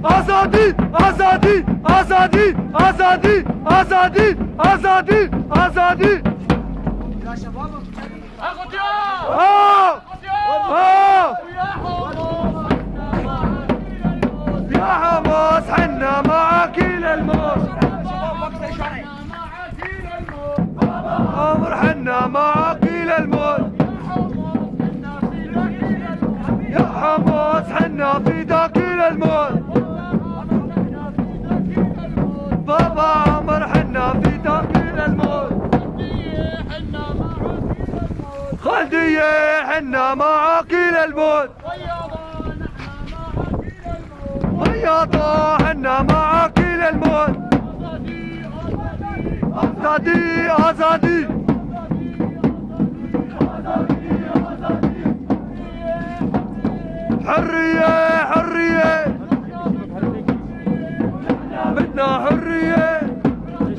آزادی آزادی آزادی آزادی آزادی آزادی آزادی يا شباب يا حماس حنا معاك للموت عمر حنا معاك للموت يا حماس حنا فداك للموت بابا عمر حنا فداك للموت خالدية حنا معاك للموت بياضة حنا معاك للموت آزادي آزادي حرية حرية بدنا حرية